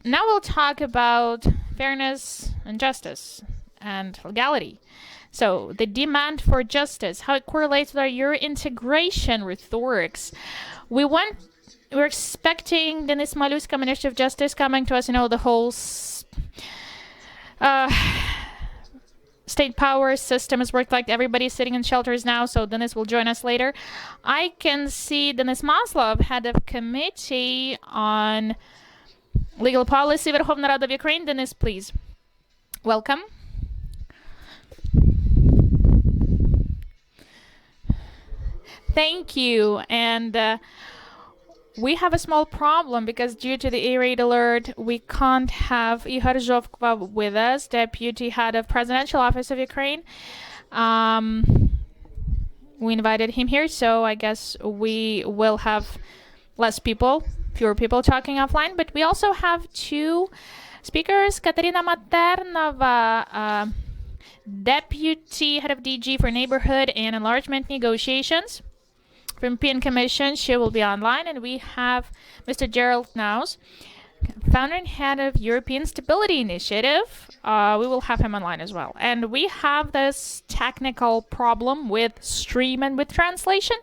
Now we'll talk about fairness and justice and legality. So the demand for justice, how it correlates with our Euro integration rhetorics. We're expecting Denis MALYUSKA, Minister of Justice, coming to us, the whole state power system has worked, like everybody's sitting in shelters now, so Denis will join us later. I can see Denis MASLOV, head of committee on legal policy, Verkhovna Rada of Ukraine. Denis, please. Welcome. Thank you. And we have a small problem because due to the A-raid alert, we can't have Ihor ZHOVKVA with us, Deputy Head of Presidential Office of Ukraine. We invited him here, so I guess we will have fewer people talking offline. But we also have two speakers, Katarina MATHERNOVA, Deputy Head of DG for Neighbourhood and Enlargement Negotiations from European Commission. She will be online. And we have Mr. Gerald KNAUS, founder and head of European Stability Initiative. We will have him online as well. And we have this technical problem with stream and with translation.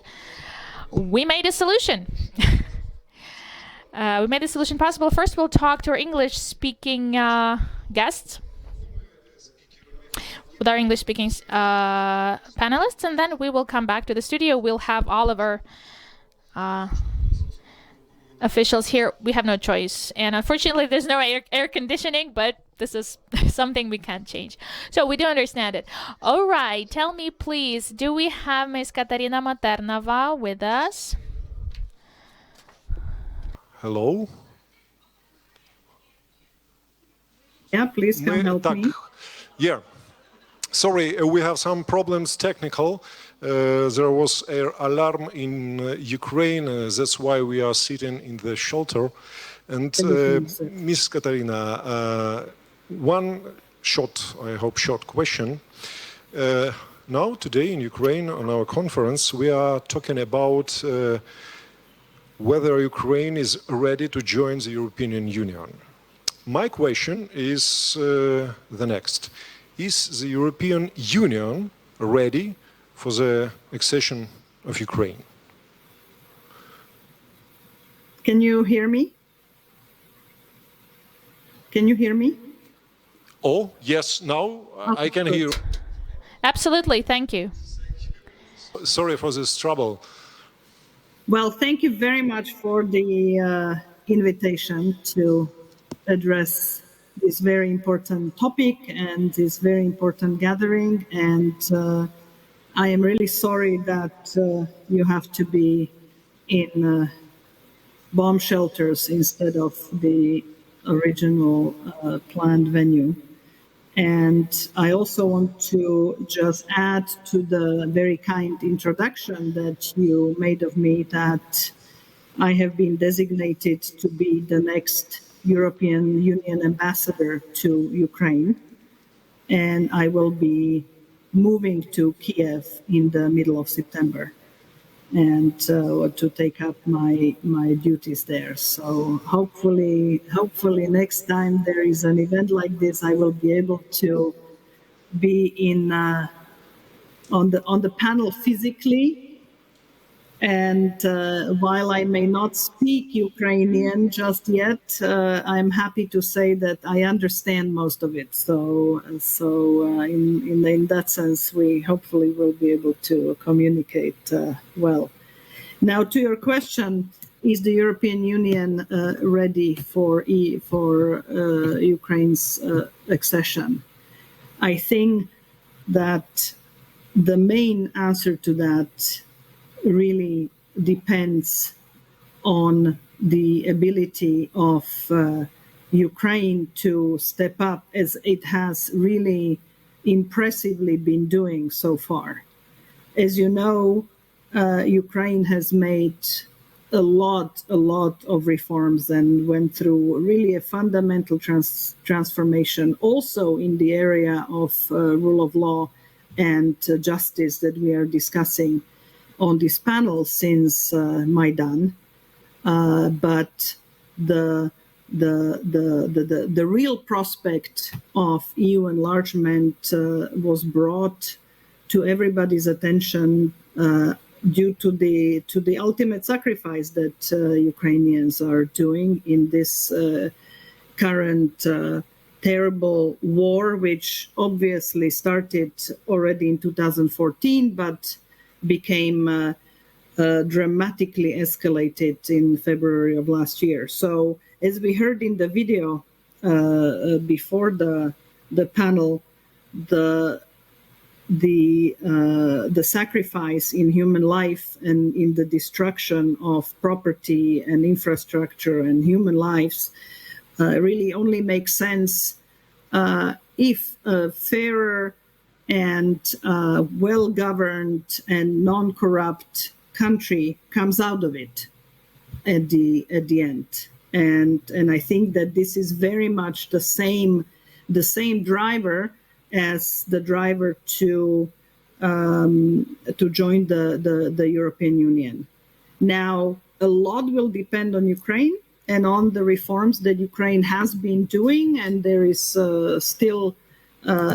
We made a solution. We made the solution possible. First, we'll talk to our English-speaking guests, with our English-speaking panelists, and then we will come back to the studio. We'll have all of our officials here. We have no choice, and unfortunately, there's no air conditioning, but this is something we can't change. So we do understand it. All right, tell me, please, do we have Ms. Katarina MATHERNOVA with us? Hello? Yeah, please come help me. Yeah. Sorry, we have some problems technical. There was an alarm in Ukraine. That's why we are sitting in the shelter. And Ms. Katarina, one short question. Now, today in Ukraine, on our conference, we are talking about whether Ukraine is ready to join the European Union. My question is the next. Is the European Union ready for the accession of Ukraine? Can you hear me? Can you hear me? Oh, yes, now I can hear. Absolutely, thank you. Sorry for this trouble. Well, thank you very much for the invitation to address this very important topic and this very important gathering. And I am really sorry that you have to be in bomb shelters instead of the original planned venue. And I also want to just add to the very kind introduction that you made of me that I have been designated to be the next European Union ambassador to Ukraine. And I will be moving to Kiev in the middle of September and to take up my duties there. So hopefully next time there is an event like this, I will be able to be on the panel physically. And while I may not speak Ukrainian just yet, I'm happy to say that I understand most of it. So in that sense, we hopefully will be able to communicate well. Now, to your question, is the European Union ready for Ukraine's accession? I think that the main answer to that really depends on the ability of Ukraine to step up, as it has really impressively been doing so far. As you know, Ukraine has made a lot of reforms and went through really a fundamental transformation also in the area of rule of law and justice that we are discussing on this panel since Maidan. But the the real prospect of EU enlargement was brought to everybody's attention due to the ultimate sacrifice that Ukrainians are doing in this current terrible war, which obviously started already in 2014, but became dramatically escalated in February of last year. So, as we heard in the video before the panel, the sacrifice in human life and in the destruction of property and infrastructure and human lives really only makes sense if a fairer and well-governed and non-corrupt country comes out of it at the end. And I think that this is very much the same driver as the driver to join the European Union. Now, a lot will depend on Ukraine and on the reforms that Ukraine has been doing, and there is still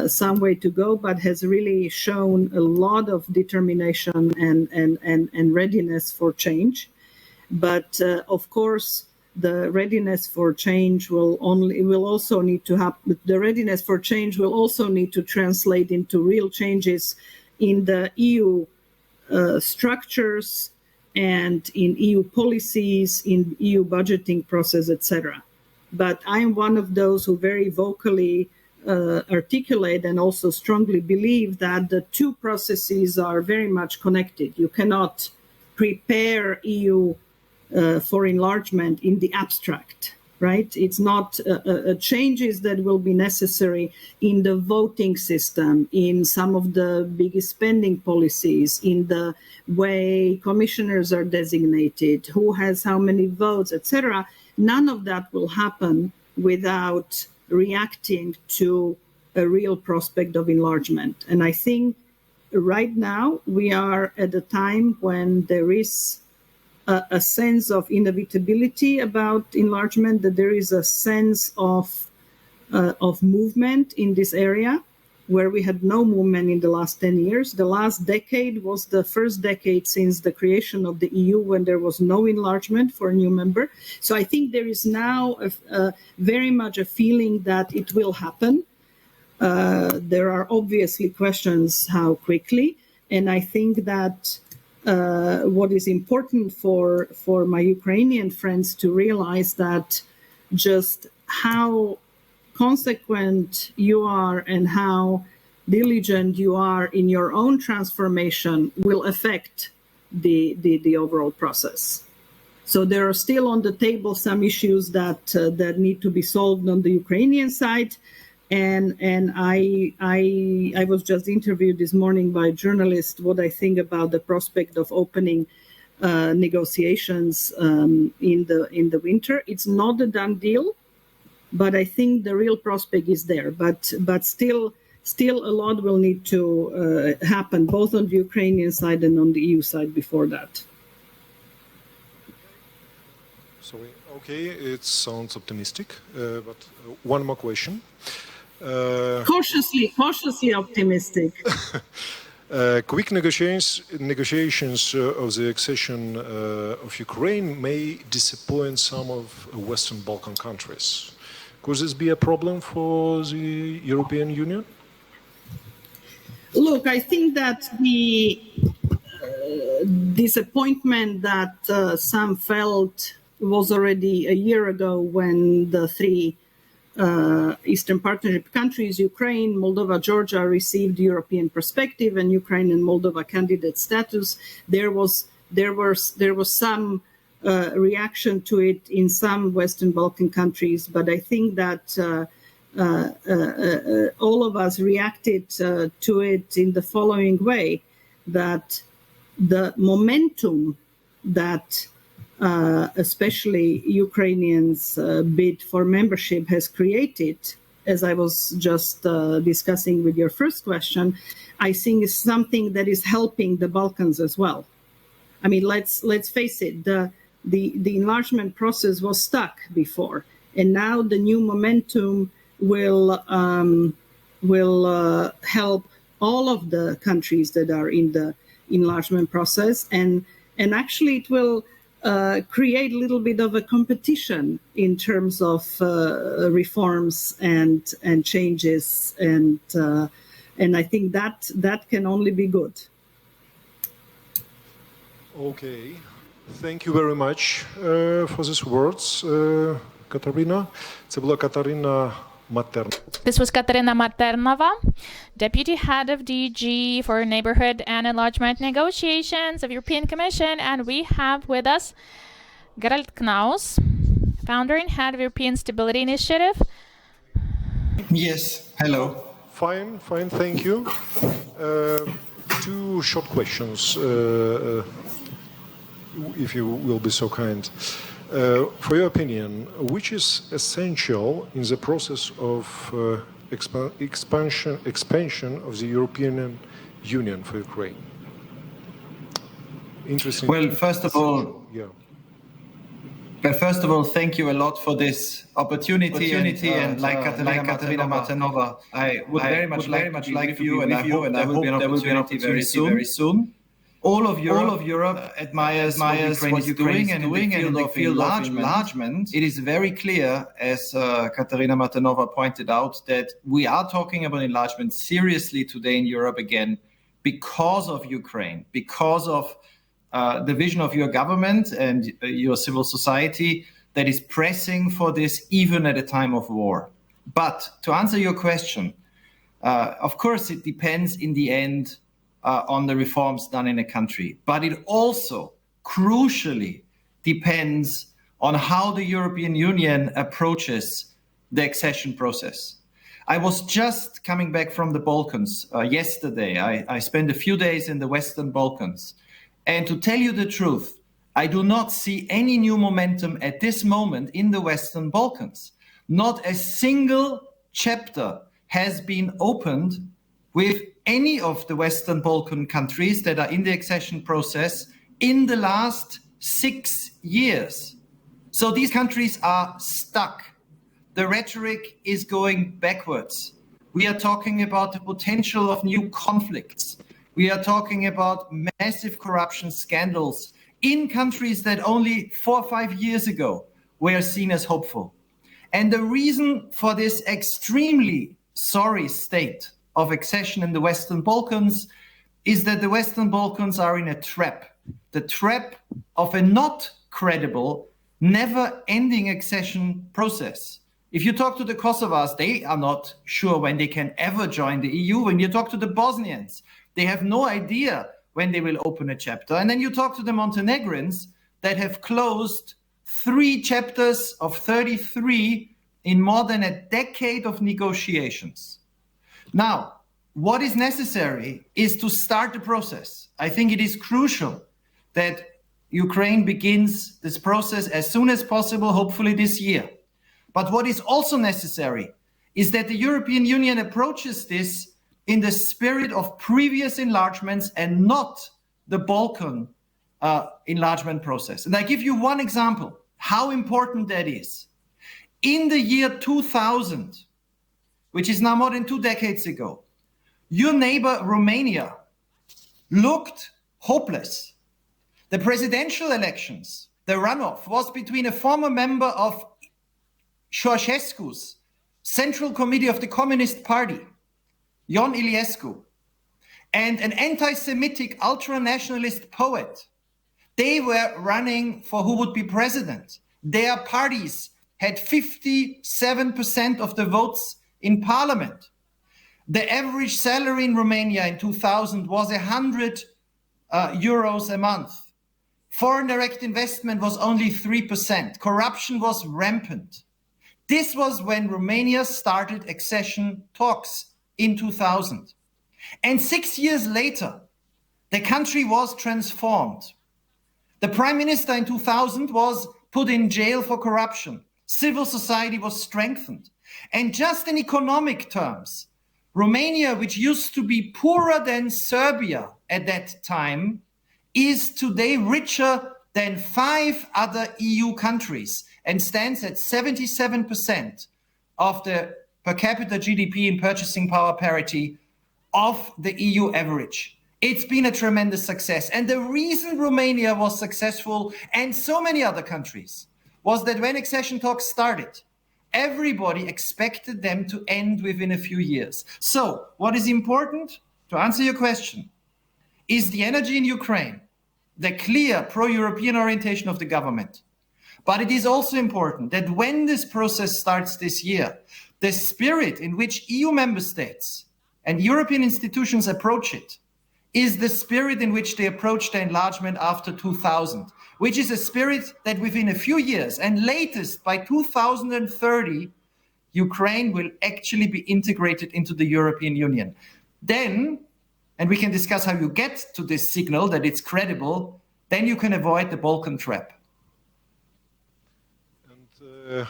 some way to go, but has really shown a lot of determination and readiness for change. But of course, the readiness for change will also need to happen. The readiness for change will also need to translate into real changes in the EU structures and in EU policies, in EU budgeting process, etc. But I am one of those who very vocally articulate and also strongly believe that the two processes are very much connected. You cannot prepare EU for enlargement in the abstract, right? It's not changes that will be necessary in the voting system, in some of the biggest spending policies, in the way commissioners are designated, who has how many votes, etc. None of that will happen without reacting to a real prospect of enlargement. And I think right now we are at a time when there is a sense of inevitability about enlargement, that there is a sense of movement in this area where we had no movement in the last 10 years. The last decade was the first decade since the creation of the EU when there was no enlargement for a new member. So I think there is now very much a feeling that it will happen. There are obviously questions how quickly, and I think that what is important for my Ukrainian friends to realize that just how consequent you are and how diligent you are in your own transformation will affect the overall process. So there are still on the table some issues that need to be solved on the Ukrainian side. And I was just interviewed this morning by a journalist what I think about the prospect of opening negotiations in the winter. It's not a done deal, but I think the real prospect is there. But still a lot will need to happen both on the Ukrainian side and on the EU side before that. Sorry. Okay, it sounds optimistic, but one more question. Cautiously optimistic. Quick negotiations of the accession of Ukraine may disappoint some of Western Balkan countries. Could this be a problem for the European Union? Look, I think that the disappointment that some felt was already a year ago when the three Eastern Partnership countries, Ukraine, Moldova, Georgia, received European perspective, and Ukraine and Moldova candidate status. There was some reaction to it in some Western Balkan countries, but I think that all of us reacted to it in the following way: that the momentum that especially Ukrainians' bid for membership has created, as I was just discussing with your first question, I think is something that is helping the Balkans as well. I mean, let's face it, the enlargement process was stuck before, And now the new momentum will help all of the countries that are in the enlargement process, and actually it will create a little bit of a competition in terms of reforms and changes, and I think that can only be good. Okay, thank you very much for these words, Katarina. Це була Katarina Maternova. This was Katarina Maternova, Deputy Head of DG for Neighbourhood and Enlargement Negotiations of European Commission. And we have with us Gerald KNAUS, Founder and Head of European Stability Initiative. Yes, hello. Fine, thank you. Two short questions, if you will be so kind. For your opinion, which is essential in the process of expansion of the European Union for Ukraine? Interesting. Well, first of all, thank you a lot for this opportunity. And like Katarina Maternova, I would very much like you, and I hope there will be an opportunity very soon. All of Europe admires what Ukraine is doing, and in the field of enlargement, it is very clear, as Katarina Maternova pointed out, that we are talking about enlargement seriously today in Europe again because of Ukraine, because of the vision of your government and your civil society that is pressing for this even at a time of war. But to answer your question, of course, it depends in the end on the reforms done in a country. But it also crucially depends on how the European Union approaches the accession process. I was just coming back from the Balkans yesterday. I spent a few days in the Western Balkans. And to tell you the truth, I do not see any new momentum at this moment in the Western Balkans. Not a single chapter has been opened with any of the Western Balkan countries that are in the accession process in the last 6 years. So these countries are stuck. The rhetoric is going backwards. We are talking about the potential of new conflicts. We are talking about massive corruption scandals in countries that only 4 or 5 years ago were seen as hopeful. And the reason for this extremely sorry state of accession in the Western Balkans is that the Western Balkans are in a trap, the trap of a not credible, never-ending accession process. If you talk to the Kosovars, they are not sure when they can ever join the EU. When you talk to the Bosnians, they have no idea when they will open a chapter. And then you talk to the Montenegrins that have closed 3 chapters of 33 in more than a decade of negotiations. Now, what is necessary is to start the process. I think it is crucial that Ukraine begins this process as soon as possible, hopefully this year. But what is also necessary is that the European Union approaches this in the spirit of previous enlargements and not the Balkan enlargement process. And I give you one example, how important that is. In the year 2000, which is now more than 2 decades ago, your neighbor Romania looked hopeless. The presidential elections, the runoff was between a former member of Ceausescu's Central Committee of the Communist Party, Ion Iliescu, and an anti-Semitic ultra-nationalist poet. They were running for who would be president. Their parties had 57% of the votes in parliament. The average salary in Romania in 2000 was 100 euros a month. Foreign direct investment was only 3%. Corruption was rampant. This was when Romania started accession talks in 2000. And 6 years later, the country was transformed. The prime minister in 2000 was put in jail for corruption. Civil society was strengthened. And just in economic terms, Romania, which used to be poorer than Serbia at that time, is today richer than 5 other EU countries. and stands at 77% of the per capita GDP in purchasing power parity of the EU average. It's been a tremendous success. And the reason Romania was successful, and so many other countries, was that when accession talks started, everybody expected them to end within a few years. So what is important, to answer your question, is the energy in Ukraine, the clear pro-European orientation of the government. But it is also important that when this process starts this year, the spirit in which EU member states and European institutions approach it is the spirit in which they approached the enlargement after 2000, which is a spirit that within a few years, and latest by 2030, Ukraine will actually be integrated into the European Union. Then, and we can discuss how you get to this signal that it's credible, then you can avoid the Balkan trap. And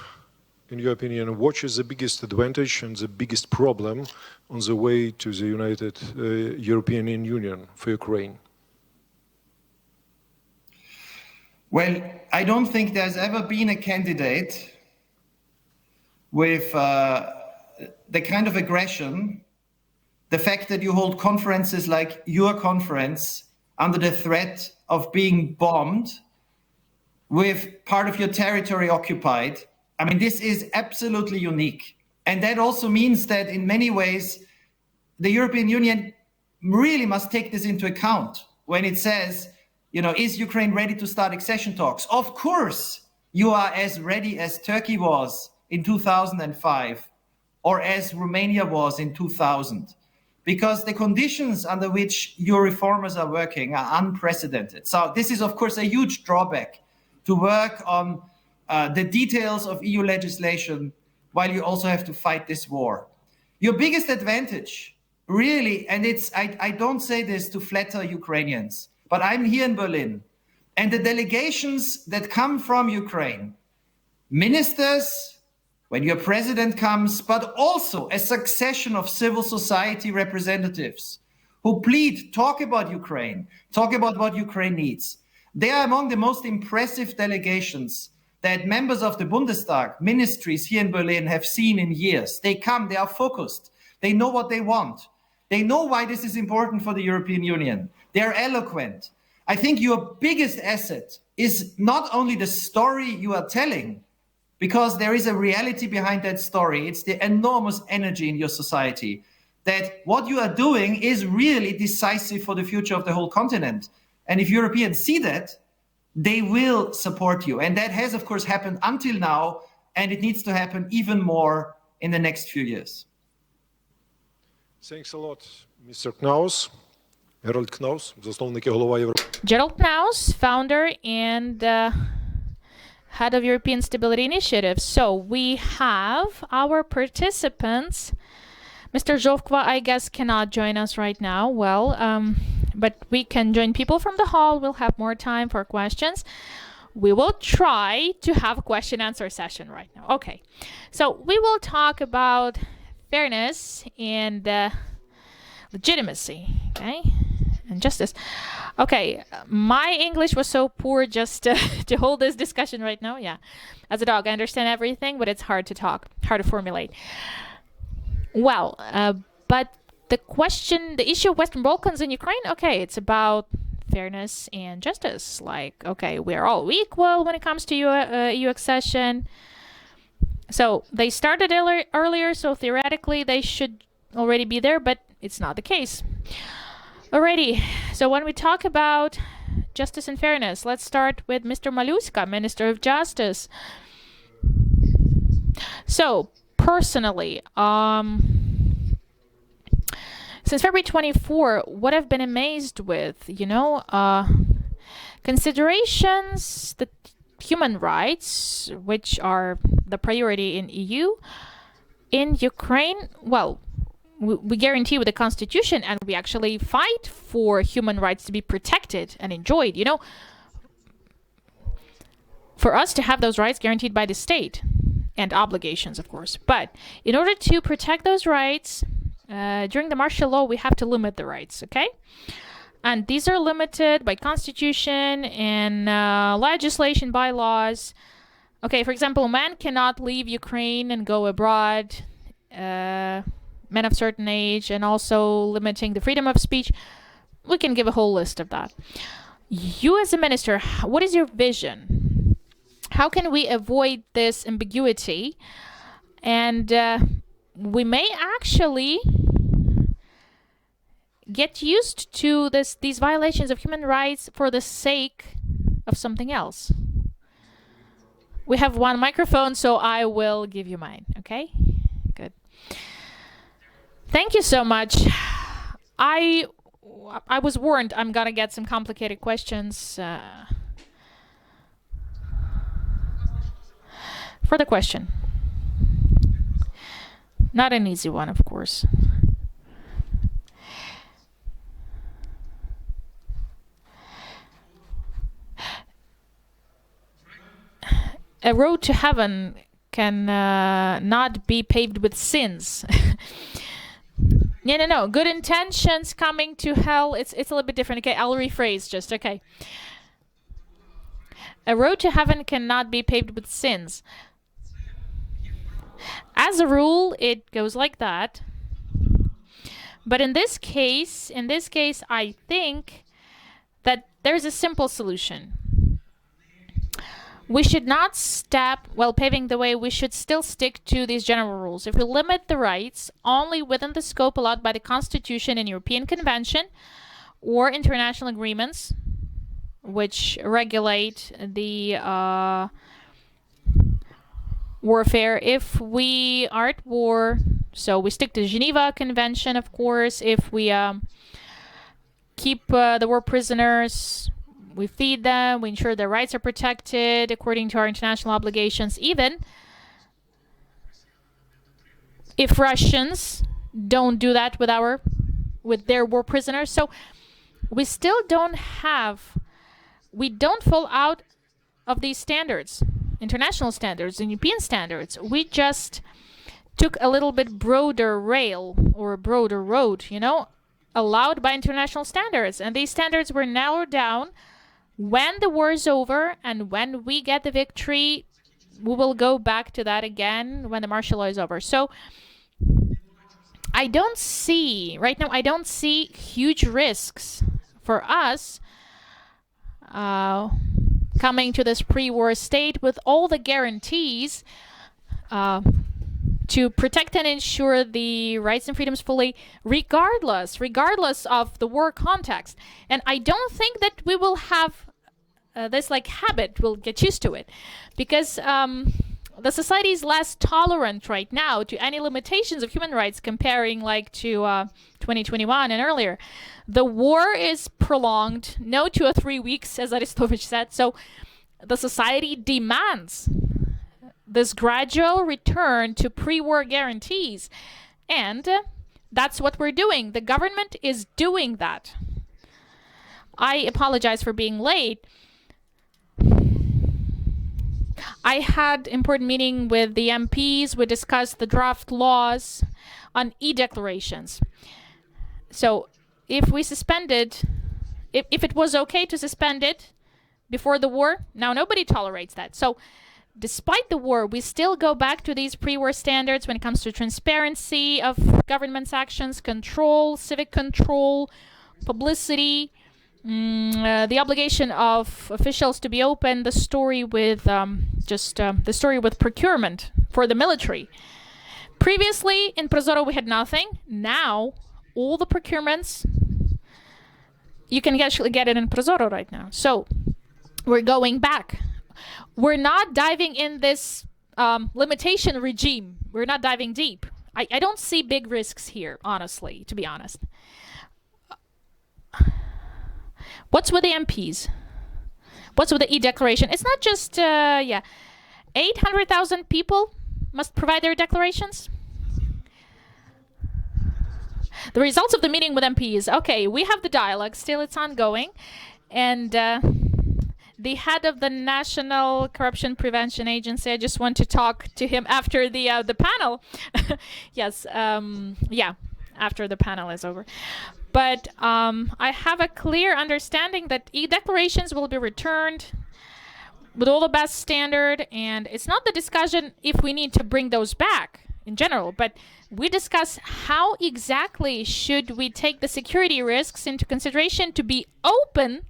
in your opinion, what is the biggest advantage and the biggest problem on the way to the United European Union for Ukraine? Well, I don't think there's ever been a candidate with the kind of aggression, the fact that you hold conferences like your conference under the threat of being bombed with part of your territory occupied. I mean, this is absolutely unique. And that also means that in many ways, the European Union really must take this into account when it says, you know, is Ukraine ready to start accession talks? Of course, you are as ready as Turkey was in 2005 or as Romania was in 2000, because the conditions under which your reformers are working are unprecedented. So this is, of course, a huge drawback to work on the details of EU legislation while you also have to fight this war. Your biggest advantage, really, and I don't say this to flatter Ukrainians, but I'm here in Berlin, and the delegations that come from Ukraine, ministers, when your president comes, but also a succession of civil society representatives who plead, talk about Ukraine, talk about what Ukraine needs. They are among the most impressive delegations that members of the Bundestag, ministries here in Berlin have seen in years. They come, they are focused, they know what they want. They know why this is important for the European Union. They are eloquent. I think your biggest asset is not only the story you are telling, because there is a reality behind that story. It's the enormous energy in your society, that what you are doing is really decisive for the future of the whole continent. And if Europeans see that, they will support you. And that has, of course, happened until now, and it needs to happen even more in the next few years. Thanks a lot, Mr. KNAUS. Gerald KNAUS, засновник і голова Gerald KNAUS, founder and head of European Stability Initiative. So we have our participants. Mr. ZHOVKVA, I guess, cannot join us right now. Well, but we can join people from the hall. We'll have more time for questions. We will try to have a question-answer session right now. Okay, so we will talk about fairness and legitimacy, okay, and justice. Okay, my English was so poor just to hold this discussion right now. Yeah, as a dog, I understand everything, but it's hard to talk, hard to formulate. Well, but the issue of Western Balkans and Ukraine, okay, it's about fairness and justice. Like, okay, we're all equal when it comes to EU accession. So they started earlier, so theoretically they should already be there, but it's not the case. Alrighty, so when we talk about justice and fairness, let's start with Mr. MALYUSKA, Minister of Justice. So, personally, since February 24, what I've been amazed with, considerations that human rights, which are the priority in EU, in Ukraine, well, we guarantee with the Constitution, and we actually fight for human rights to be protected and enjoyed, for us to have those rights guaranteed by the state, and obligations, of course. But in order to protect those rights, during the martial law, we have to limit the rights, okay? And these are limited by Constitution and legislation, bylaws. Okay, for example, men cannot leave Ukraine and go abroad, men of certain age, and also limiting the freedom of speech. We can give a whole list of that. You as a minister, what is your vision? How can we avoid this ambiguity? And we may actually get used to these violations of human rights for the sake of something else. We have one microphone, so I will give you mine, okay? Good. Thank you so much. I was warned I'm gonna get some complicated questions. For the question. Not an easy one, of course. A road to heaven can not be paved with sins. No. Good intentions coming to hell. It's a little bit different. Okay, I'll rephrase just. Okay. A road to heaven cannot be paved with sins. As a rule, it goes like that. But in this case, I think that there's a simple solution. We should not step while paving the way. We should still stick to these general rules. If we limit the rights only within the scope allowed by the Constitution and European Convention or international agreements, which regulate the warfare, if we are at war, so we stick to the Geneva Convention, of course. If we keep the war prisoners, we feed them, we ensure their rights are protected according to our international obligations, even if Russians don't do that with their war prisoners. So we still don't fall out of these standards, international standards and European standards. We just took a little bit broader rail or a broader road, allowed by international standards. And these standards were narrowed down. When the war is over and when we get the victory, we will go back to that again when the martial law is over. So I don't see huge risks for us coming to this pre-war state with all the guarantees to protect and ensure the rights and freedoms fully, regardless of the war context. And I don't think that we will have this habit. We'll get used to it, because the society is less tolerant right now to any limitations of human rights comparing to 2021 and earlier. The war is prolonged, no 2 or 3 weeks, as Aristovich said. So the society demands this gradual return to pre-war guarantees. And that's what we're doing. The government is doing that. I apologize for being late. I had important meeting with the MPs. We discussed the draft laws on e-declarations. So if we suspended, if it was okay to suspend it before the war, now nobody tolerates that. So despite the war, we still go back to these pre-war standards when it comes to transparency of government's actions, control, civic control, publicity, the obligation of officials to be open, the story with procurement for the military. Previously in Prozoro we had nothing. Now all the procurements, you can actually get it in Prozoro right now. So we're going back. We're not diving in this limitation regime. We're not diving deep. I don't see big risks here, honestly, to be honest. What's with the MPs? What's with the e-declaration? It's not just, 800,000 people must provide their declarations. The results of the meeting with MPs. Okay, we have the dialogue. Still, it's ongoing. And the head of the National Corruption Prevention Agency, I just want to talk to him after the panel. Yes, after the panel is over. But I have a clear understanding that e-declarations will be returned. with all the best standard, and it's not the discussion if we need to bring those back in general, but we discuss how exactly should we take the security risks into consideration to be open,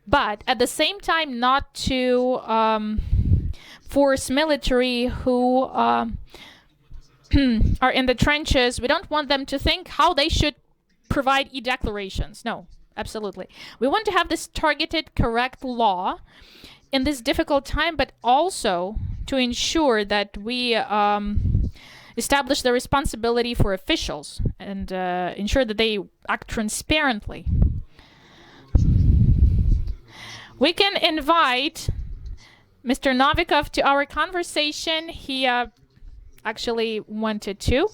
but at the same time not to force military who are in the trenches. We don't want them to think how they should provide e-declarations. No, absolutely. We want to have this targeted, correct law in this difficult time, but also to ensure that we establish the responsibility for officials and ensure that they act transparently. We can invite Mr. Novikov to our conversation. He actually wanted to.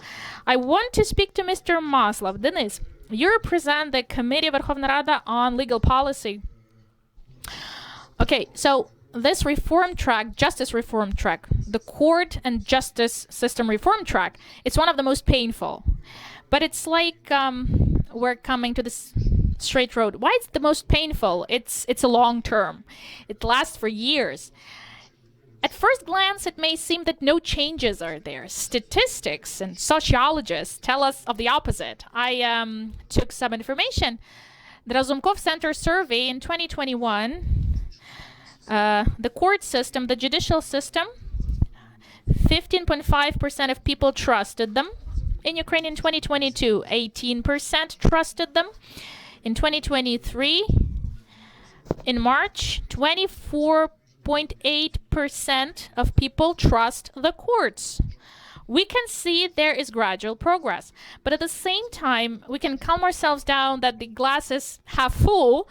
I want to speak to Mr. MASLOV. Denis, you represent the Committee of Verkhovna Rada on Legal Policy. Okay, so this reform track, justice reform track, the court and justice system reform track, it's one of the most painful. But it's like we're coming to this straight road. Why it's the most painful? It's a long term. It lasts for years. At first glance, it may seem that no changes are there. Statistics and sociologists tell us of the opposite. I took some information. The Razumkov Center survey in 2021, the court system, the judicial system, 15.5% of people trusted them. In Ukraine in 2022, 18% trusted them. In 2023, in March, 24.8% of people trust the courts. We can see there is gradual progress, but at the same time, we can calm ourselves down that the glass is half full,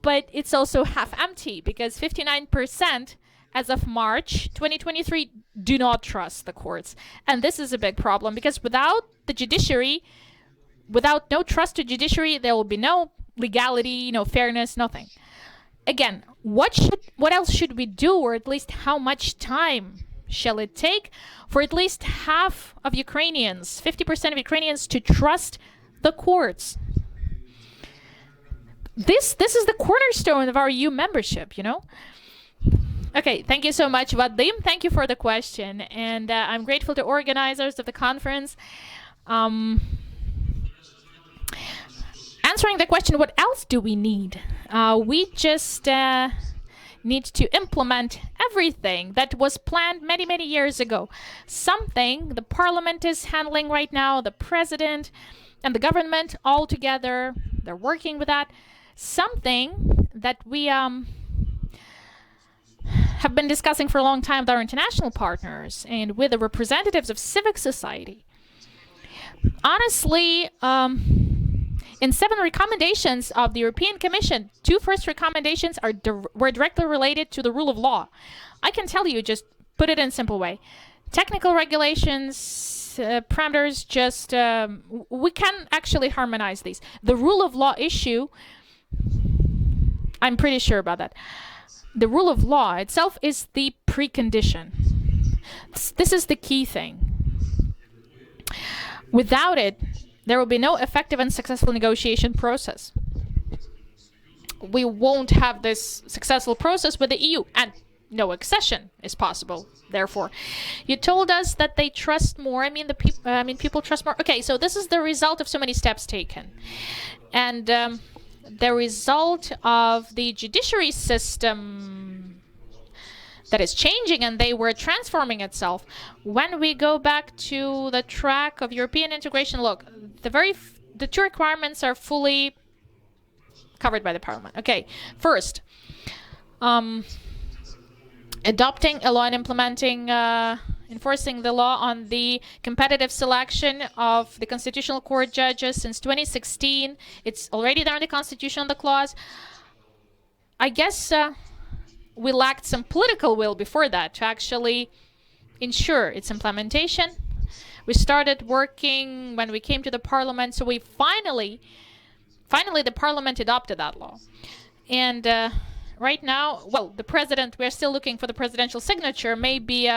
but it's also half empty, because 59% as of March 2023 do not trust the courts. And this is a big problem, because without the judiciary, without no trust to judiciary, there will be no legality, no fairness, nothing. Again, what else should we do, or at least how much time shall it take for at least half of Ukrainians, 50% of Ukrainians, to trust the courts? This is the cornerstone of our EU membership, you know? Okay, thank you so much, Vadym. Thank you for the question. And I'm grateful to organizers of the conference. Answering the question, what else do we need? We just need to implement everything that was planned many, many years ago. Something the parliament is handling right now, the president and the government all together, they're working with that. Something that we have been discussing for a long time with our international partners and with the representatives of civic society. Honestly, in 7 recommendations of the European Commission, 2 first recommendations were directly related to the rule of law. I can tell you, just put it in a simple way. Technical regulations, parameters, just we can actually harmonize these. The rule of law issue, I'm pretty sure about that. The rule of law itself is the precondition. This is the key thing. Without it, there will be no effective and successful negotiation process. We won't have this successful process with the EU, and no accession is possible. Therefore, you told us that they trust more. People trust more. Okay, so this is the result of so many steps taken, and the result of the judiciary system that is changing, and they were transforming itself. When we go back to the track of European integration, look, the 2 requirements are fully covered by the parliament. Okay, first, adopting a law and implementing, enforcing the law on the competitive selection of the Constitutional Court judges since 2016. It's already there in the Constitution, the clause. I guess we lacked some political will before that to actually ensure its implementation. We started working when we came to the parliament, so we finally the parliament adopted that law. And right now, well, the president, we're still looking for the presidential signature. Maybe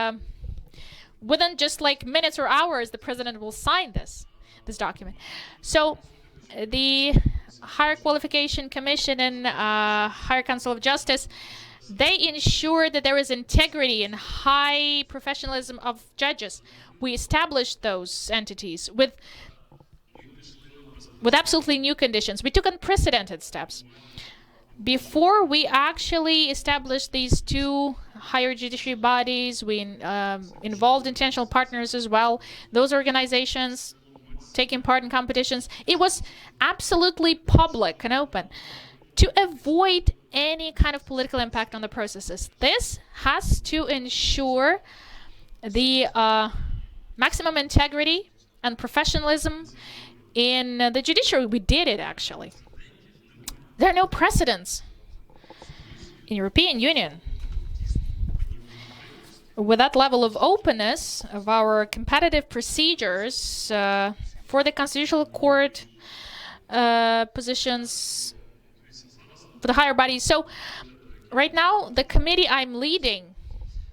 within just like minutes or hours, the president will sign this document. So the Higher Qualification Commission and Higher Council of Justice They ensure that there is integrity and high professionalism of judges. We established those entities with absolutely new conditions. We took unprecedented steps. Before we actually established these two higher judiciary bodies, we involved international partners as well. Those organizations taking part in competitions. It was absolutely public and open to avoid any kind of political impact on the processes. This has to ensure the maximum integrity and professionalism in the judiciary. We did it, actually. There are no precedents in European Union with that level of openness of our competitive procedures for the Constitutional Court positions for the higher bodies. So right now, the committee I'm leading,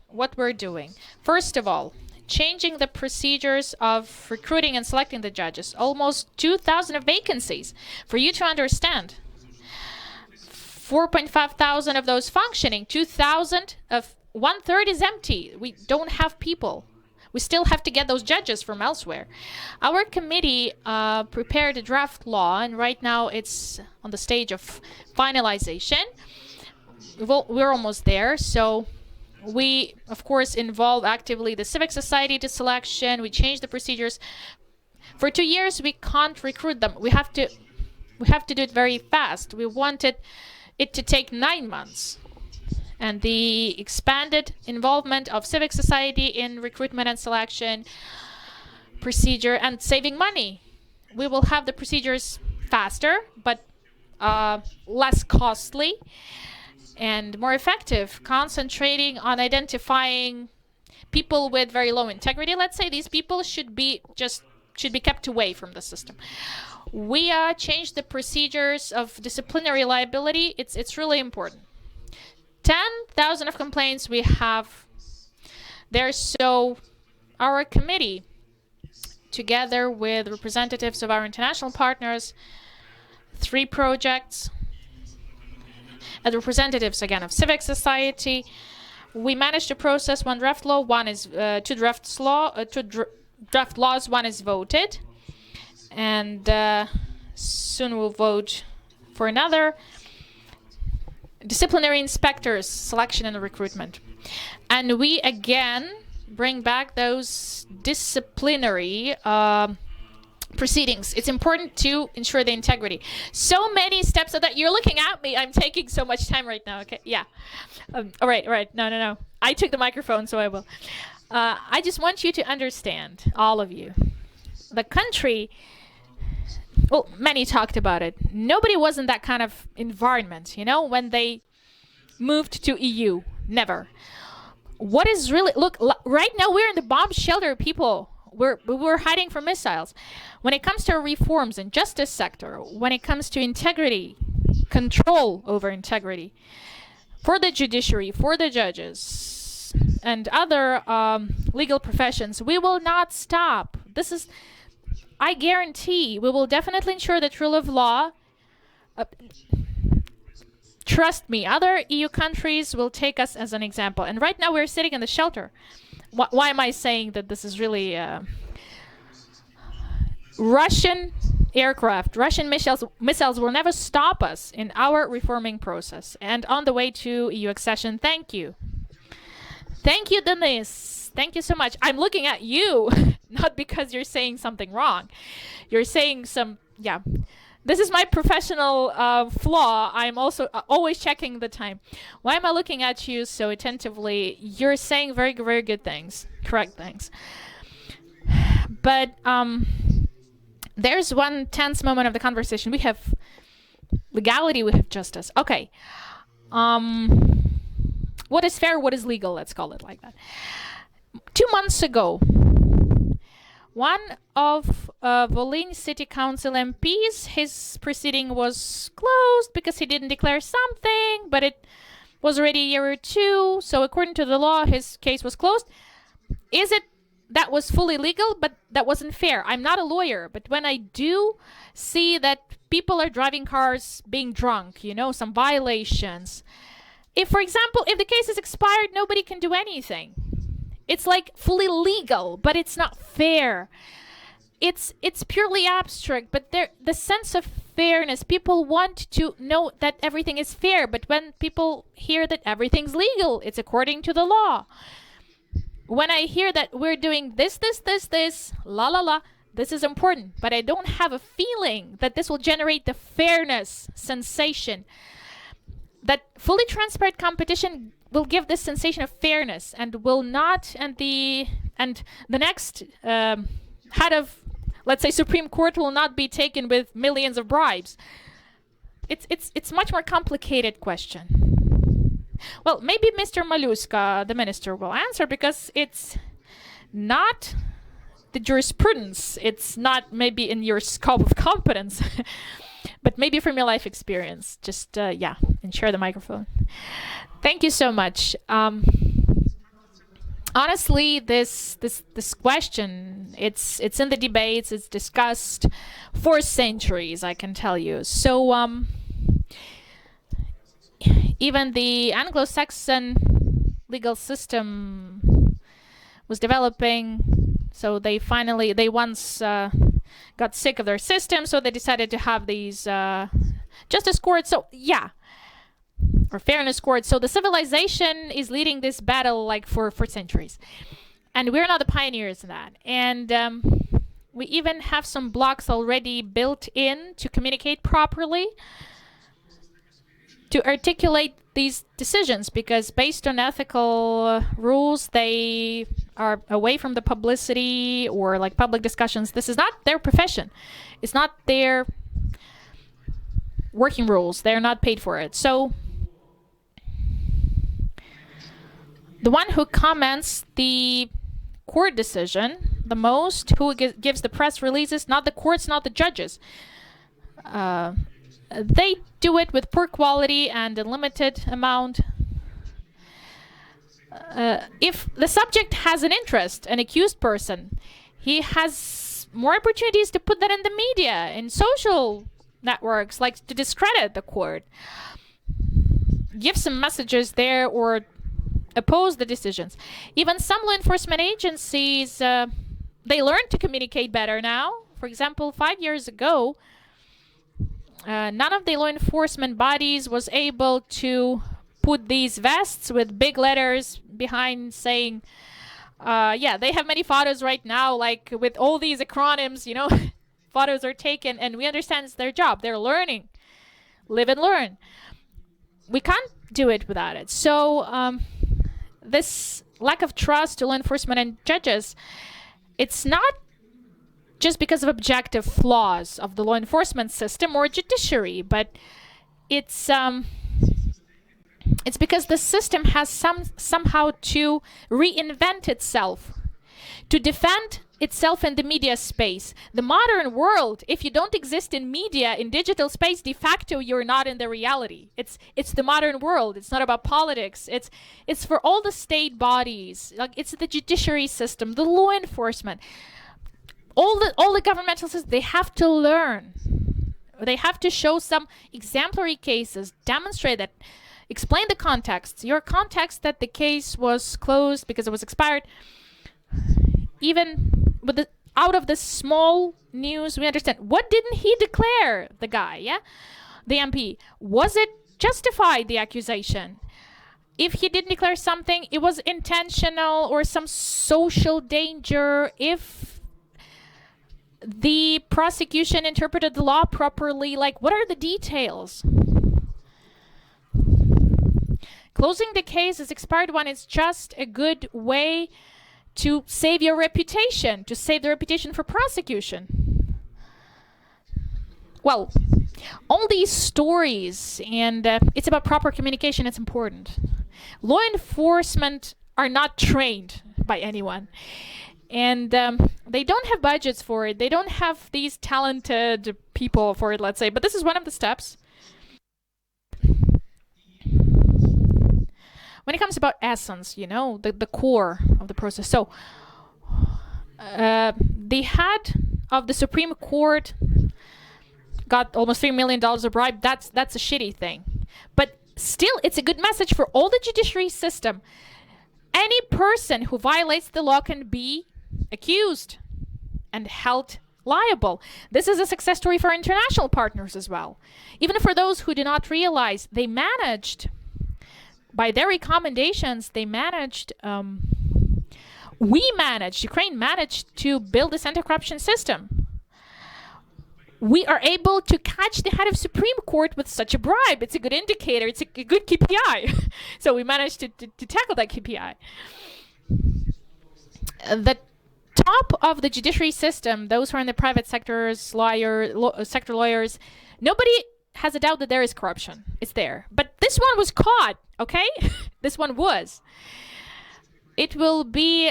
what we're doing, first of all, changing the procedures of recruiting and selecting the judges. Almost 2,000 vacancies. For you to understand, 4,500 of those functioning, 2,000 of 1/3 is empty. We don't have people. We still have to get those judges from elsewhere. Our committee prepared a draft law, and right now it's on the stage of finalization. We're almost there. So we, of course, involve actively the civic society to selection. We change the procedures. For 2 years, we can't recruit them. We have to do it very fast. We wanted it to take 9 months. And the expanded involvement of civic society in recruitment and selection procedure and saving money. We will have the procedures faster, but less costly and more effective, concentrating on identifying people with very low integrity. Let's say these people should be kept away from the system. We changed the procedures of disciplinary liability. It's really important. 10,000 of complaints we have there. So our committee, together with representatives of our international partners, 3 projects, and representatives again of civic society, we managed to process 1 draft law. Two draft laws. 1 is voted, and soon we'll vote for another. Disciplinary inspectors, selection and recruitment. And we again bring back those disciplinary proceedings. It's important to ensure the integrity. So many steps so that you're looking at me. I'm taking so much time right now. Okay, yeah. All right. No. I took the microphone, so I will. I just want you to understand, all of you. The country, well, many talked about it. Nobody was in that kind of environment, when they moved to EU. Never. What is really, look, right now we're in the bomb shelter, people. We're hiding from missiles. When it comes to reforms in justice sector, when it comes to integrity, control over integrity, for the judiciary, for the judges, and other legal professions, we will not stop. I guarantee we will definitely ensure that rule of law. Trust me, other EU countries will take us as an example. And right now we're sitting in the shelter. Why am I saying that this is really Russian aircraft, Russian missiles will never stop us in our reforming process and on the way to EU accession. Thank you. Thank you, Denis. Thank you so much. I'm looking at you, not because you're saying something wrong. You're saying this is my professional flaw. I'm also always checking the time. Why am I looking at you so attentively? You're saying very, very good things, correct things. But there's one tense moment of the conversation. We have legality, we have justice. Okay. What is fair, what is legal? Let's call it like that. 2 months ago, one of Volyn City Council MPs, his proceeding was closed because he didn't declare something, but it was already a year or 2. So according to the law, his case was closed. Is it that was fully legal, but that wasn't fair? I'm not a lawyer, but when I do see that people are driving cars being drunk, some violations, if, for example, if the case is expired, nobody can do anything. It's like fully legal, but it's not fair. It's purely abstract, but the sense of fairness, people want to know that everything is fair, but when people hear that everything's legal, it's according to the law. When I hear that we're doing this, la la la, this is important, but I don't have a feeling that this will generate the fairness sensation. That fully transparent competition will give this sensation of fairness and will not, and the next head of, let's say, Supreme Court will not be taken with millions of bribes. It's much more complicated question. Well, maybe Mr. MALYUSKA, the minister, will answer, because it's not the jurisprudence. It's not maybe in your scope of competence, but maybe from your life experience. Just, yeah, and share the microphone. Thank you so much. Honestly, this question, it's in the debates, it's discussed for centuries, I can tell you. So even the Anglo-Saxon legal system was developing, so they once got sick of their system, so they decided to have these justice courts. So yeah, or fairness courts. So the civilization is leading this battle like for centuries, and we're not the pioneers in that. And we even have some blocks already built in to communicate properly, to articulate these decisions, because based on ethical rules, they are away from the publicity or like public discussions. This is not their profession. It's not their working rules. They're not paid for it. So the one who comments the court decision the most, who gives the press releases, not the courts, not the judges. They do it with poor quality and a limited amount. If the subject has an interest, an accused person, he has more opportunities to put that in the media, in social networks, like to discredit the court, give some messages there, or oppose the decisions. Even some law enforcement agencies, they learn to communicate better now. For example, 5 years ago, none of the law enforcement bodies was able to put these vests with big letters behind saying, yeah, they have many photos right now, like with all these acronyms, you know, photos are taken, and we understand it's their job. They're learning, live and learn. We can't do it without it. So this lack of trust to law enforcement and judges, it's not just because of objective flaws of the law enforcement system or judiciary, but it's because the system has somehow to reinvent itself, to defend itself in the media space. The modern world, if you don't exist in media, in digital space, de facto you're not in the reality. It's the modern world. It's not about politics. It's for all the state bodies. Like, it's the judiciary system, the law enforcement, all the governmental systems. They have to learn. They have to show some exemplary cases, demonstrate that, explain the context. Your context that the case was closed because it was expired. Even with out of the small news, we understand, what didn't he declare, the guy, yeah? The MP. Was it justified, the accusation? If he didn't declare something, it was intentional or some social danger. If the prosecution interpreted the law properly, like, what are the details? Closing the case as expired one is just a good way to save your reputation, to save the reputation for prosecution. Well, all these stories, and it's about proper communication, it's important. Law enforcement are not trained by anyone. And they don't have budgets for it. They don't have these talented people for it, let's say. But this is one of the steps. When it comes about essence, you know, the core of the process. So the head of the Supreme Court got almost $3 million of bribe. That's a shitty thing. But Still, it's a good message for all the judiciary system. Any person who violates the law can be accused and held liable. This is a success story for international partners as well. Even for those who do not realize, they managed, by their recommendations, Ukraine managed to build this anti-corruption system. We are able to catch the head of Supreme Court with such a bribe. It's a good indicator. It's a good KPI. So we managed to tackle that KPI. The top of the judiciary system, those who are in the private sector lawyers, nobody has a doubt that there is corruption. It's there. But this one was caught, okay? This one was. It will be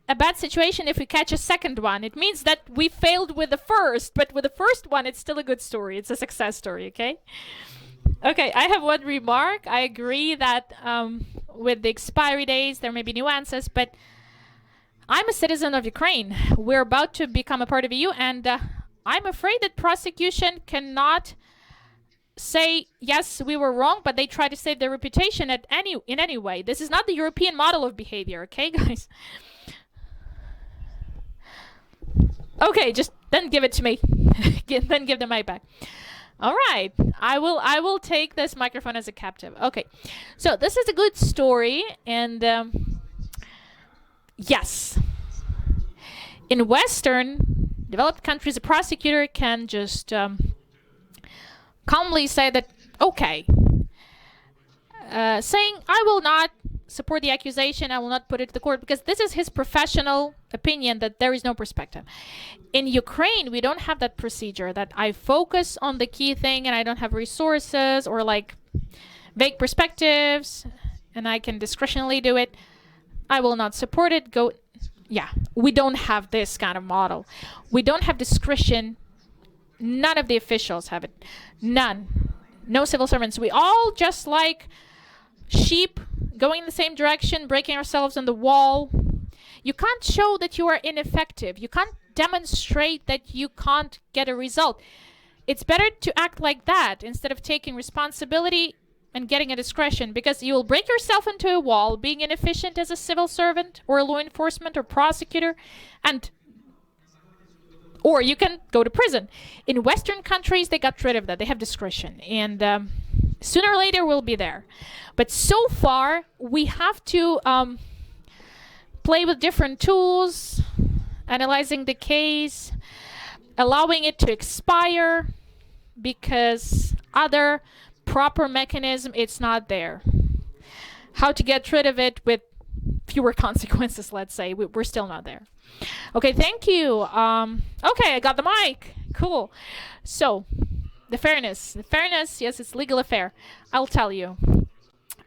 a bad situation if we catch a second one. It means that we failed with the first, but with the first one, it's still a good story. It's a success story, okay? Okay, I have one remark. I agree that with the expiry days, there may be nuances, but I'm a citizen of Ukraine. We're about to become a part of EU, and I'm afraid that prosecution cannot say, yes, we were wrong, but they try to save their reputation in any way. This is not the European model of behavior, okay, guys? Okay, just then give it to me. Then give the mic back. All right, I will take this microphone as a captive. Okay, so this is a good story, and yes, in Western developed countries, a prosecutor can just calmly say that, okay, saying, I will not support the accusation, I will not put it to the court, because this is his professional opinion that there is no perspective. In Ukraine, we don't have that procedure, that I focus on the key thing and I don't have resources or like vague perspectives and I can discretionally do it. I will not support it. We don't have this kind of model. We don't have discretion. None of the officials have it. None. No civil servants. We all just like sheep going in the same direction, breaking ourselves on the wall. You can't show that you are ineffective. You can't demonstrate that you can't get a result. It's better to act like that instead of taking responsibility and getting a discretion, because you will break yourself into a wall being inefficient as a civil servant or a law enforcement or prosecutor, or you can go to prison. In Western countries, they got rid of that. They have discretion, and sooner or later we'll be there. But so far, we have to play with different tools, analyzing the case, allowing it to expire, because other proper mechanism, it's not there. How to get rid of it with fewer consequences, let's say. We're still not there. Okay, thank you. Okay, I got the mic. Cool. So, the fairness, yes, it's legal affair. I'll tell you.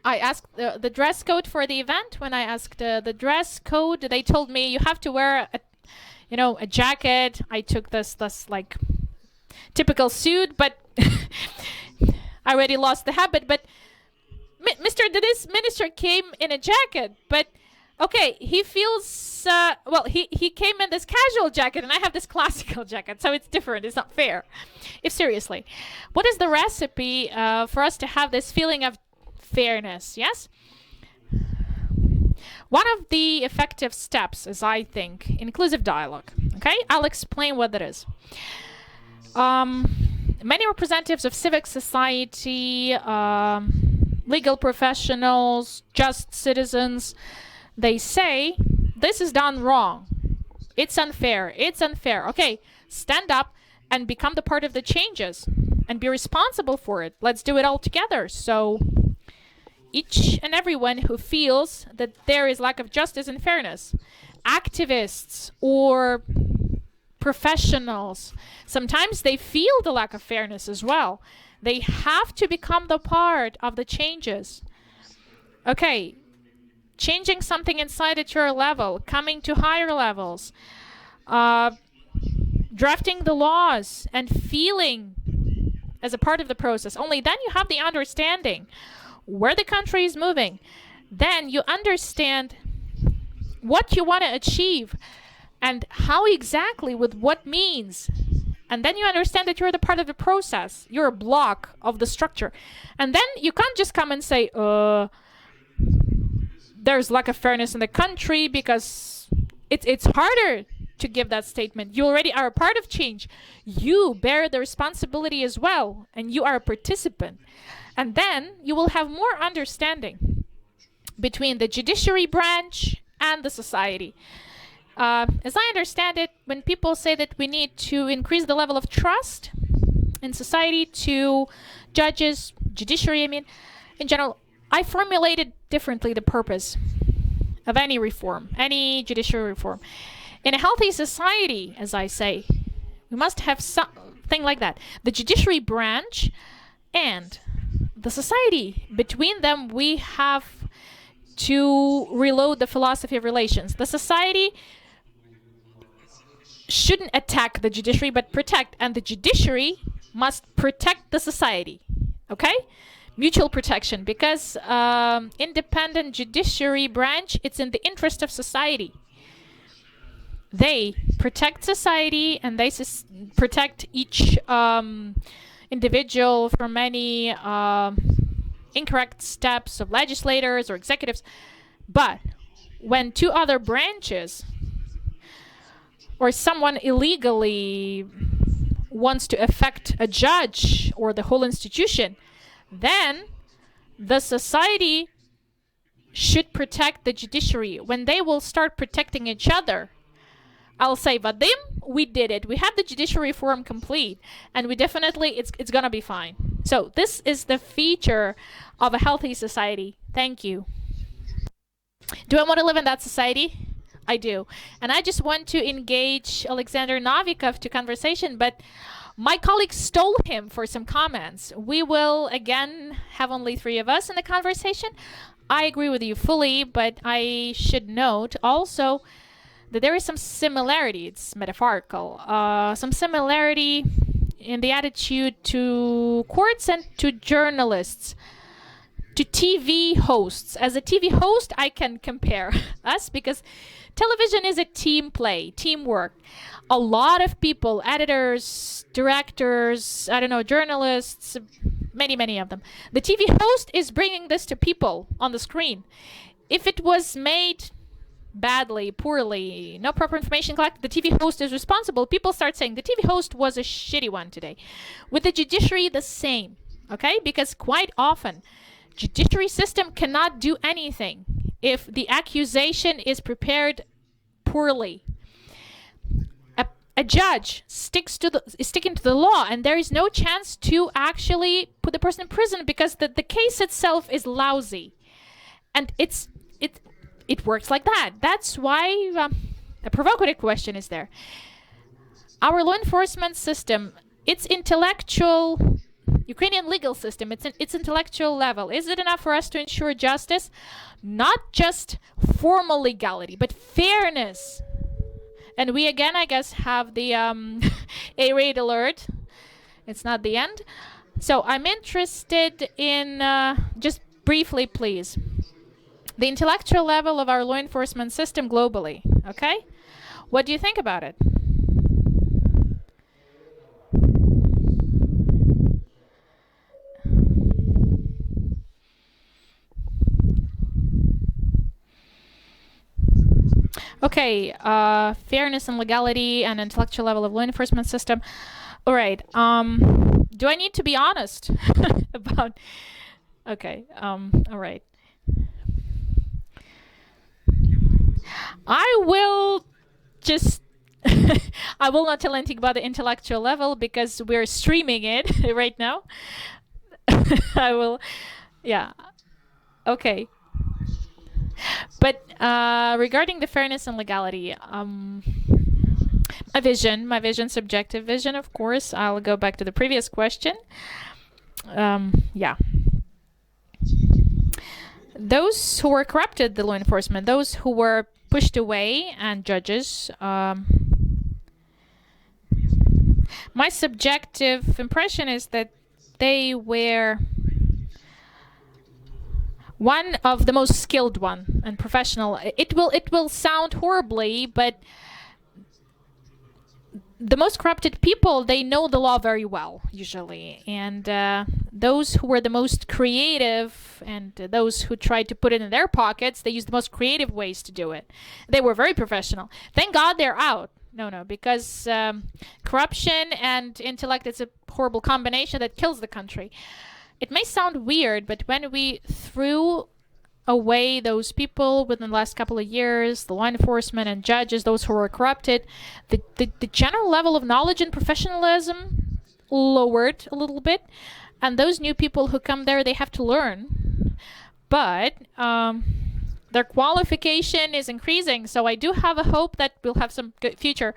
I asked the dress code for the event. When I asked the dress code, they told me you have to wear a jacket. I took this like typical suit, but I already lost the habit. But Mr. Denis minister came in a jacket, but okay, he feels he came in this casual jacket, and I have this classical jacket, so it's different. It's not fair. If seriously, what is the recipe for us to have this feeling of fairness? Yes. One of the effective steps is, I think, inclusive dialogue. Okay, I'll explain what that is. Many representatives of civic society, legal professionals, just citizens, they say this is done wrong. It's unfair. It's unfair. Okay, stand up and become the part of the changes and be responsible for it. Let's do it all together. So each and everyone who feels that there is lack of justice and fairness, activists or professionals, sometimes they feel the lack of fairness as well. They have to become the part of the changes. Okay, changing something inside at your level, coming to higher levels, drafting the laws and feeling as a part of the process. Only then you have the understanding where the country is moving. Then you understand what you want to achieve and how exactly, with what means. And then you understand that you're the part of the process. You're a block of the structure. And then you can't just come and say, there's lack of fairness in the country, because it's harder to give that statement. You already are a part of change. You bear the responsibility as well, and you are a participant. And then you will have more understanding between the judiciary branch and the society. As I understand it, when people say that we need to increase the level of trust in society to judges, judiciary, in general, I formulated differently the purpose of any reform, any judiciary reform. In a healthy society, as I say, we must have something like that. The judiciary branch and the society, between them, we have to reload the philosophy of relations. The society shouldn't attack the judiciary, but protect. And the judiciary must protect the society. Okay? Mutual protection. Because independent judiciary branch, it's in the interest of society. They protect society, and they protect each individual from any incorrect steps of legislators or executives. But when two other branches or someone illegally wants to affect a judge or the whole institution, then the society should protect the judiciary. When they will start protecting each other, I'll say, Vadym, we did it. We have the judiciary reform complete, and we definitely, it's gonna be fine. So this is the feature of a healthy society. Thank you. Do I want to live in that society? I do. And I just want to engage Alexander Novikov to conversation, but my colleague stole him for some comments. We will, again, have only 3 of us in the conversation. I agree with you fully, but I should note also that there is some similarity, it's metaphorical, some similarity in the attitude to courts and to journalists, to TV hosts. As a TV host, I can compare us because television is a team play, teamwork. A lot of people, editors, directors, I don't know, journalists, many of them. The TV host is bringing this to people on the screen. If it was made badly, poorly, no proper information collected, the TV host is responsible. People start saying the TV host was a shitty one today. With the judiciary, the same, okay? Because quite often, judiciary system cannot do anything if the accusation is prepared poorly. A judge is sticking to the law, and there is no chance to actually put the person in prison because the case itself is lousy. And it works like that. That's why a provocative question is there. Our law enforcement system, its intellectual, Ukrainian legal system, its intellectual level, is it enough for us to ensure justice? Not just formal legality, but fairness. And we again, I guess, have the A-raid alert. It's not the end. So I'm interested in, just briefly, please, the intellectual level of our law enforcement system globally, okay? What do you think about it? Okay, fairness and legality and intellectual level of law enforcement system. All right. Do I need to be honest about? Okay. All right. I will just. I will not tell anything about the intellectual level because we're streaming it right now. I will. Yeah. Okay. But regarding the fairness and legality, my vision, subjective vision, of course, I'll go back to the previous question. Yeah. Those who were corrupted, the law enforcement, those who were pushed away, and judges, my subjective impression is that they were one of the most skilled one and professional. It will sound horribly, but the most corrupted people, they know the law very well, usually. And those who were the most creative and those who tried to put it in their pockets, they used the most creative ways to do it. They were very professional. Thank God they're out. No, because corruption and intellect, it's a horrible combination that kills the country. It may sound weird, but when we threw away those people within the last couple of years, the law enforcement and judges, those who were corrupted, the general level of knowledge and professionalism lowered a little bit. And those new people who come there, they have to learn. But their qualification is increasing. So I do have a hope that we'll have some good future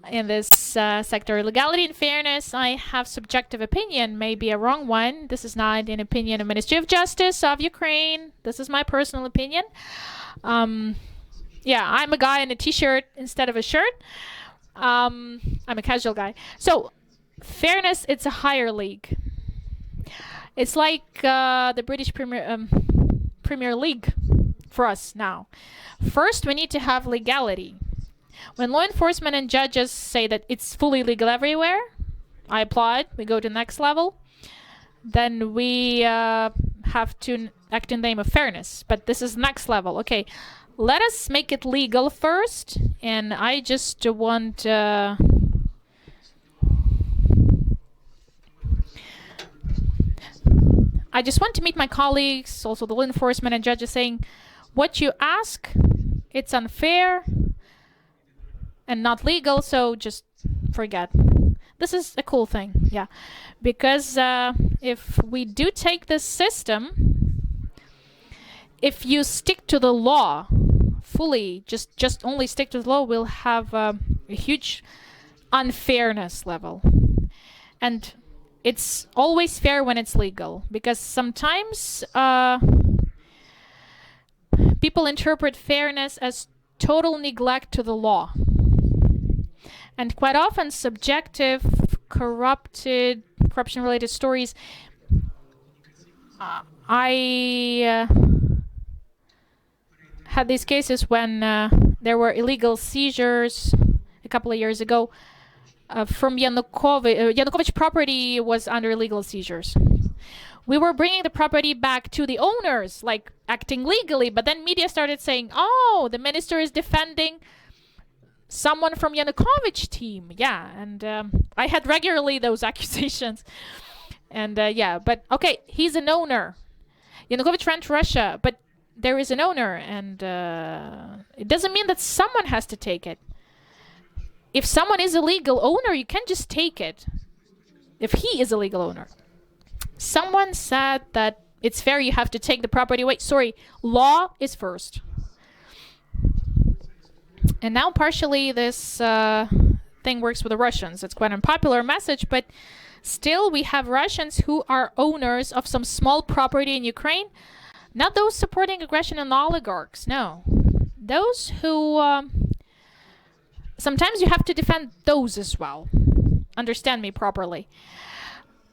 in this sector. Legality and fairness, I have subjective opinion, maybe a wrong one. This is not an opinion of Ministry of Justice of Ukraine. This is my personal opinion. Yeah, I'm a guy in a t-shirt instead of a shirt. I'm a casual guy. So fairness, it's a higher league. It's like the British Premier League for us now. First, we need to have legality. When law enforcement and judges say that it's fully legal everywhere, I applaud. We go to the next level. Then we have to act in the name of fairness. But this is next level. Okay, let us make it legal first. And I just want... I just want to meet my colleagues, also the law enforcement and judges, saying, what you ask, it's unfair and not legal, so just forget. This is a cool thing, yeah. Because if we do take this system, if you stick to the law fully, just only stick to the law, we'll have a huge unfairness level. And it's always fair when it's legal, because sometimes people interpret fairness as total neglect to the law. And quite often subjective, corruption-related stories. I had these cases when there were illegal seizures a couple of years ago. From Yanukovych property was under illegal seizures. We were bringing the property back to the owners, like acting legally, but then media started saying, oh, the minister is defending someone from Yanukovych team. Yeah, and I had regularly those accusations. And yeah, but okay, he's an owner. Yanukovych ran to Russia, but there is an owner, and it doesn't mean that someone has to take it. If someone is a legal owner, you can't just take it. If he is a legal owner. Someone said that it's fair you have to take the property away. Sorry, law is first. And now partially this thing works with the Russians. It's quite an unpopular message, but still we have Russians who are owners of some small property in Ukraine. Not those supporting aggression and oligarchs, no. Those who... sometimes you have to defend those as well. Understand me properly.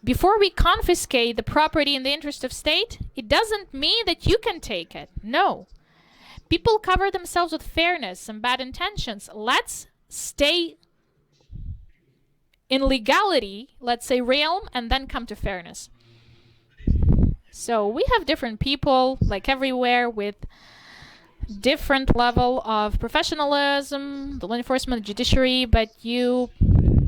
Before we confiscate the property in the interest of state, it doesn't mean that you can take it. No. People cover themselves with fairness and bad intentions. Let's stay in legality, let's say realm, and then come to fairness. So we have different people, like everywhere, with different level of professionalism, the law enforcement, judiciary, but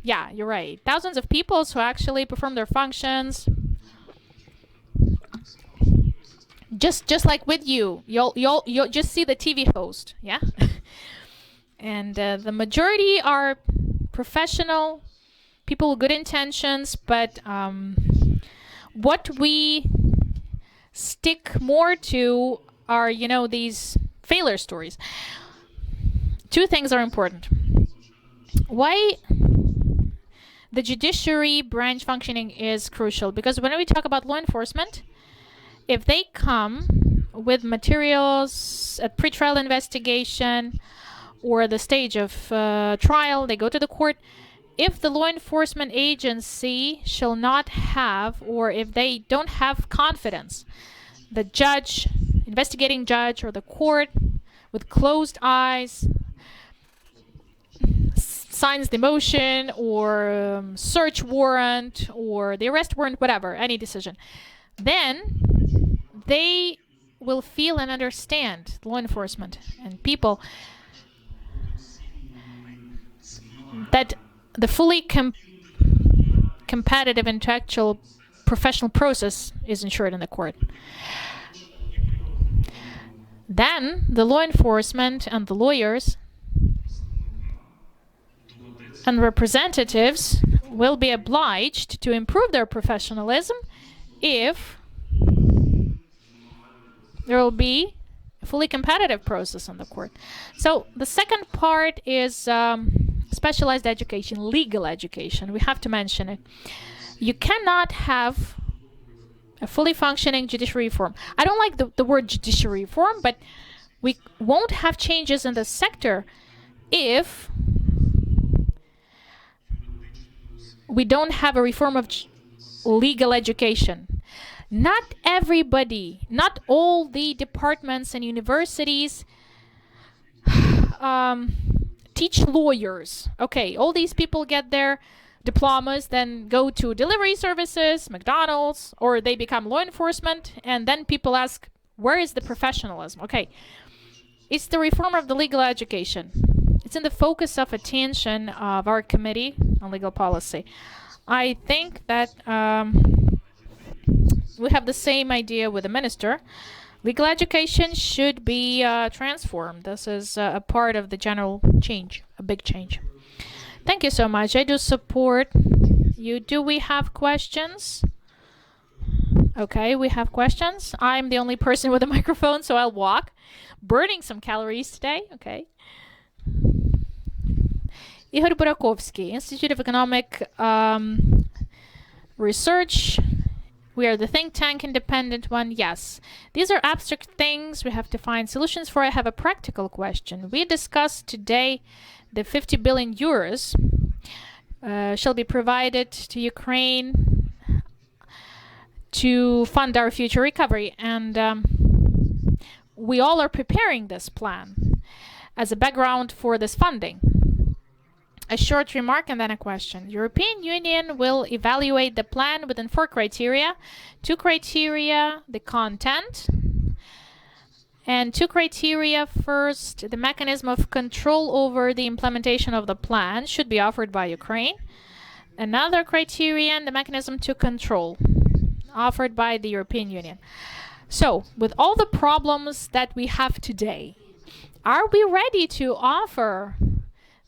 yeah, you're right. Thousands of people who actually perform their functions. Just like with you, you'll just see the TV host, yeah? And the majority are professional, people with good intentions, but what we stick more to are, these failure stories. Two things are important. Why the judiciary branch functioning is crucial? Because when we talk about law enforcement, if they come with materials at pre-trial investigation or the stage of trial, they go to the court. If the law enforcement agency shall not have, or if they don't have confidence, the judge, investigating judge, or the court with closed eyes signs the motion or search warrant or the arrest warrant, whatever, any decision, then they will feel and understand, law enforcement and people, that the fully competitive intellectual professional process is ensured in the court. Then the law enforcement and the lawyers and representatives will be obliged to improve their professionalism if there will be a fully competitive process in the court. So the second part is specialized education, legal education. We have to mention it. You cannot have a fully functioning judiciary reform. I don't like the word judiciary reform, but we won't have changes in the sector if we don't have a reform of legal education. Not everybody, not all the departments and universities teach lawyers. Okay, all these people get their diplomas, then go to delivery services, McDonald's, or they become law enforcement, and then people ask, where is the professionalism? Okay, it's the reform of the legal education. It's in the focus of attention of our Committee on Legal Policy. I think that we have the same idea with the Minister. Legal education should be transformed. This is a part of the general change, a big change. Thank you so much. I do support you. Do we have questions? Okay, we have questions. I'm the only person with a microphone, so I'll walk. Burning some calories today. Okay. Ihor Burakovsky, Institute of Economic Research. We are the think tank, independent one. Yes. These are abstract things we have to find solutions for. I have a practical question. We discussed today the 50 billion euros shall be provided to Ukraine to fund our future recovery. And we all are preparing this plan as a background for this funding. A short remark and then a question. The European Union will evaluate the plan within 4 criteria. 2 criteria, the content, and 2 criteria. First, the mechanism of control over the implementation of the plan should be offered by Ukraine. Another criterion, the mechanism to control, offered by the European Union. So, with all the problems that we have today, are we ready to offer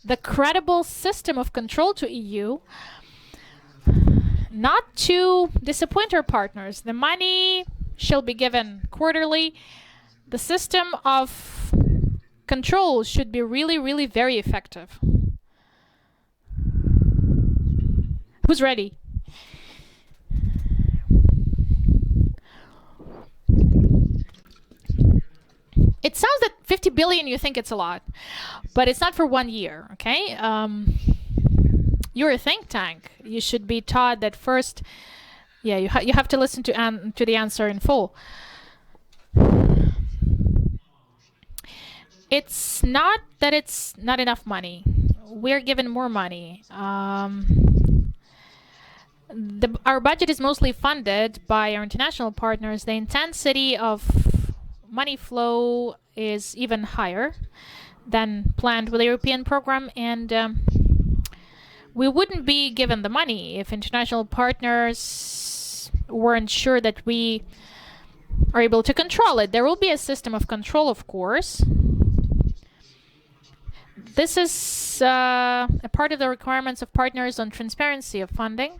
the credible system of control to EU, not to disappoint our partners? The money shall be given quarterly. The system of control should be really, really very effective. Who's ready? It sounds that 50 billion, you think it's a lot, but it's not for 1 year, okay? You're a think tank. You should be taught that first, yeah, you have to listen to the answer in full. It's not that it's not enough money. We're given more money. Our budget is mostly funded by our international partners. The intensity of money flow is even higher than planned with the European program, and we wouldn't be given the money if international partners weren't sure that we are able to control it. There will be a system of control, of course. This is a part of the requirements of partners on transparency of funding,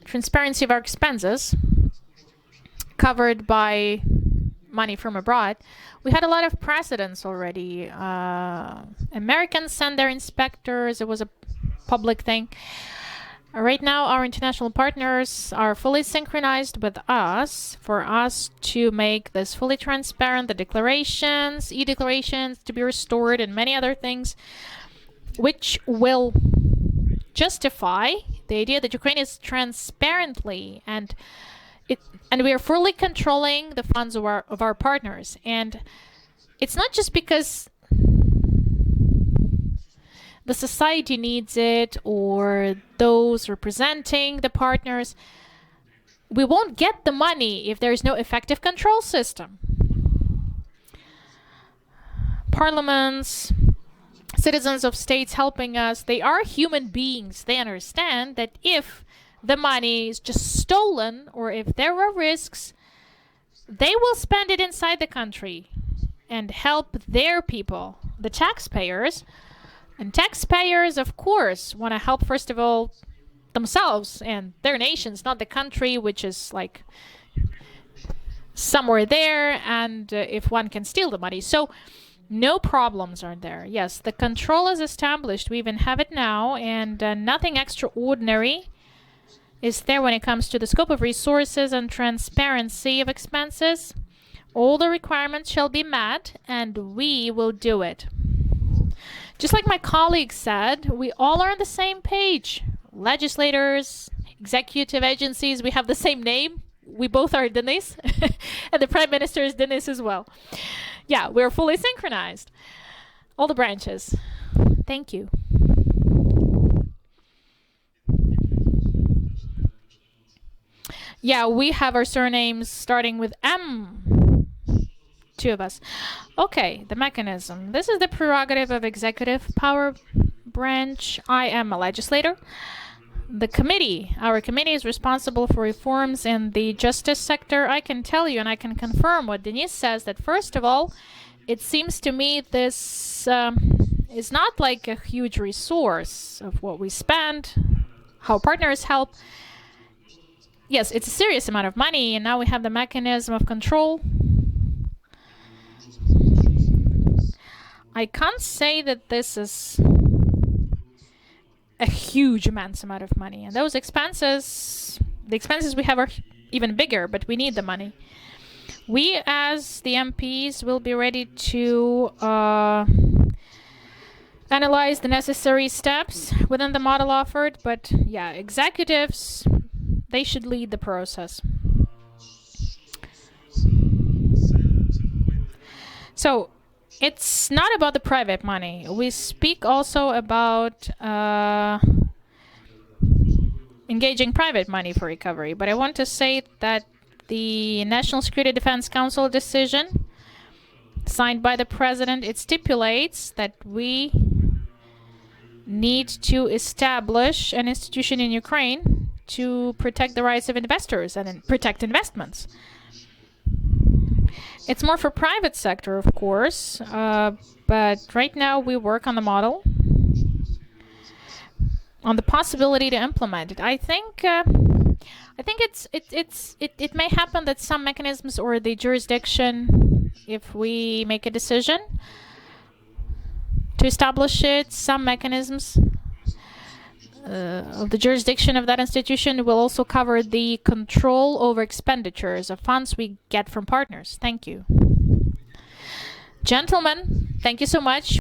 transparency of our expenses covered by money from abroad. We had a lot of precedents already. Americans send their inspectors. It was a public thing. Right now, our international partners are fully synchronized with us for us to make this fully transparent, the declarations, e-declarations to be restored, and many other things, which will justify the idea that Ukraine is transparently and we are fully controlling the funds of our partners. And it's not just because the society needs it or those representing the partners. We won't get the money if there is no effective control system. Parliaments, citizens of states helping us, they are human beings. They understand that if the money is just stolen or if there are risks, they will spend it inside the country and help their people, the taxpayers. And taxpayers, of course, want to help, first of all, themselves and their nations, not the country, which is like somewhere there, and if one can steal the money. So no problems are there. Yes, the control is established. We even have it now, and nothing extraordinary is there when it comes to the scope of resources and transparency of expenses. All the requirements shall be met, and we will do it. Just like my colleague said, we all are on the same page. Legislators, executive agencies, we have the same name. We both are Denis, and the Prime Minister is Denis as well. Yeah, we're fully synchronized. All the branches. Thank you. Yeah, we have our surnames starting with M. Two of us. Okay, the mechanism. This is the prerogative of executive power branch. I am a legislator. The committee, our committee is responsible for reforms in the justice sector. I can tell you and I can confirm what Denis says, that first of all, it seems to me this is not like a huge resource of what we spend, how partners help. Yes, it's a serious amount of money, and now we have the mechanism of control. I can't say that this is a huge immense amount of money, and those expenses, the expenses we have are even bigger, but we need the money. We as the MPs will be ready to analyze the necessary steps within the model offered, but yeah, executives, they should lead the process. So it's not about the private money. We speak also about engaging private money for recovery. But I want to say that the National Security Defense Council decision signed by the President, it stipulates that we need to establish an institution in Ukraine to protect the rights of investors and protect investments. It's more for private sector, of course, but right now we work on the model, on the possibility to implement it. I think it may happen that some mechanisms or the jurisdiction, if we make a decision to establish it, some mechanisms of the jurisdiction of that institution will also cover the control over expenditures of funds we get from partners. Thank you. Gentlemen, thank you so much.